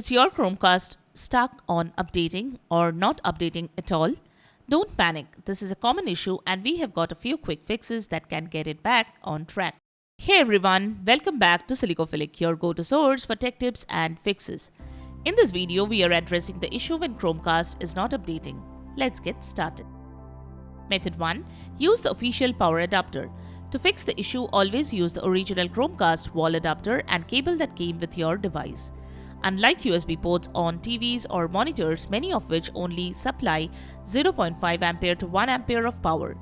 Is your Chromecast stuck on updating or not updating at all? Don't panic, this is a common issue and we have got a few quick fixes that can get it back on track. Hey everyone, welcome back to Silicophilic, your go-to source for tech tips and fixes. In this video, we are addressing the issue when Chromecast is not updating. Let's get started. Method 1. Use the official power adapter. To fix the issue, always use the original Chromecast wall adapter and cable that came with your device. Unlike USB ports on TVs or monitors, many of which only supply 0.5 ampere to 1 ampere of power,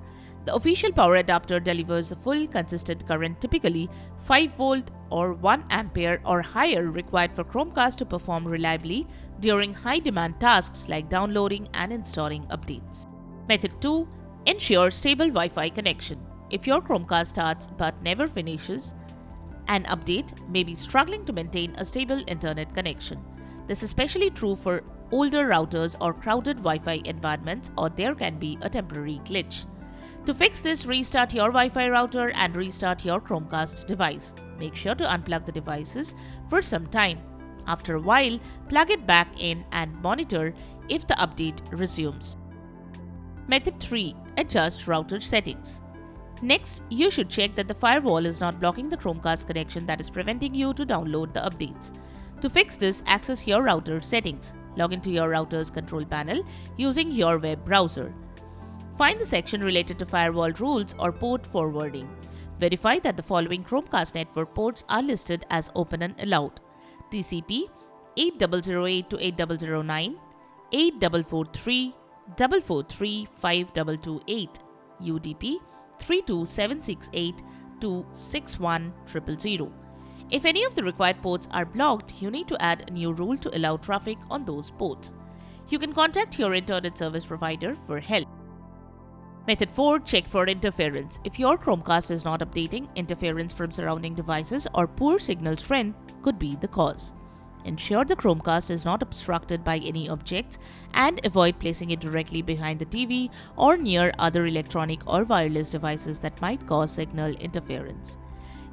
the official power adapter delivers a full consistent current, typically 5 volt or 1 ampere or higher, required for Chromecast to perform reliably during high demand tasks like downloading and installing updates. Method 2. Ensure stable Wi-Fi connection. If your Chromecast starts but never finishes an update, may be struggling to maintain a stable internet connection. This is especially true for older routers or crowded Wi-Fi environments, or there can be a temporary glitch. To fix this, restart your Wi-Fi router and restart your Chromecast device. Make sure to unplug the devices for some time. After a while, plug it back in and monitor if the update resumes. Method 3. Adjust router settings. Next, you should check that the firewall is not blocking the Chromecast connection that is preventing you to download the updates. To fix this, access your router settings. Log into your router's control panel using your web browser. Find the section related to firewall rules or port forwarding. Verify that the following Chromecast network ports are listed as open and allowed: TCP 8008 to 8009, 8443, 443, 5228, UDP 32768 to 61000. If any of the required ports are blocked, you need to add a new rule to allow traffic on those ports. You can contact your internet service provider for help. Method 4. Check for interference. If your Chromecast is not updating, interference from surrounding devices or poor signal strength could be the cause. Ensure the Chromecast is not obstructed by any objects and avoid placing it directly behind the TV or near other electronic or wireless devices that might cause signal interference.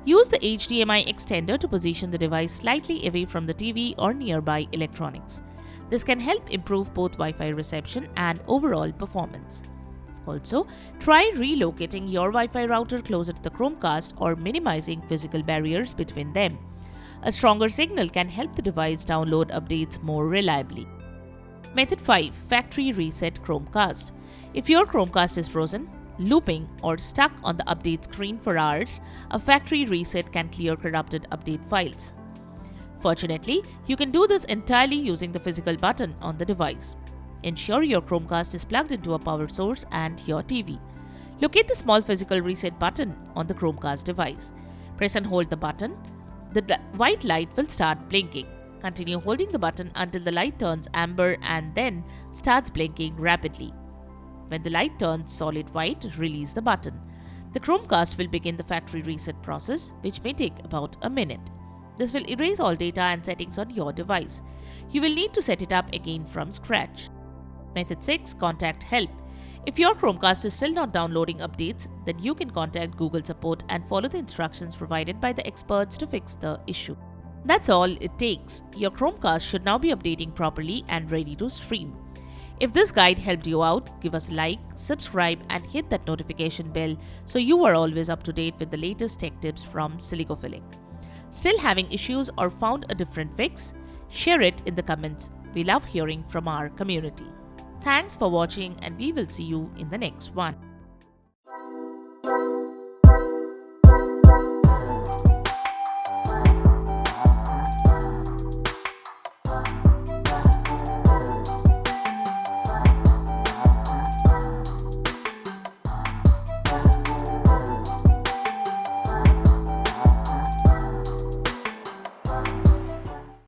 Use the HDMI extender to position the device slightly away from the TV or nearby electronics. This can help improve both Wi-Fi reception and overall performance. Also, try relocating your Wi-Fi router closer to the Chromecast or minimizing physical barriers between them. A stronger signal can help the device download updates more reliably. Method 5. Factory reset Chromecast. If your Chromecast is frozen, looping, or stuck on the update screen for hours, a factory reset can clear corrupted update files. Fortunately, you can do this entirely using the physical button on the device. Ensure your Chromecast is plugged into a power source and your TV. Locate the small physical reset button on the Chromecast device. Press and hold the button. The white light will start blinking. Continue holding the button until the light turns amber and then starts blinking rapidly. When the light turns solid white, release the button. The Chromecast will begin the factory reset process, which may take about a minute. This will erase all data and settings on your device. You will need to set it up again from scratch. Method 6. Contact help. If your Chromecast is still not downloading updates, then you can contact Google support and follow the instructions provided by the experts to fix the issue. That's all it takes. Your Chromecast should now be updating properly and ready to stream. If this guide helped you out, give us a like, subscribe and hit that notification bell so you are always up to date with the latest tech tips from Silicophilic. Still having issues or found a different fix? Share it in the comments. We love hearing from our community. Thanks for watching and we will see you in the next one.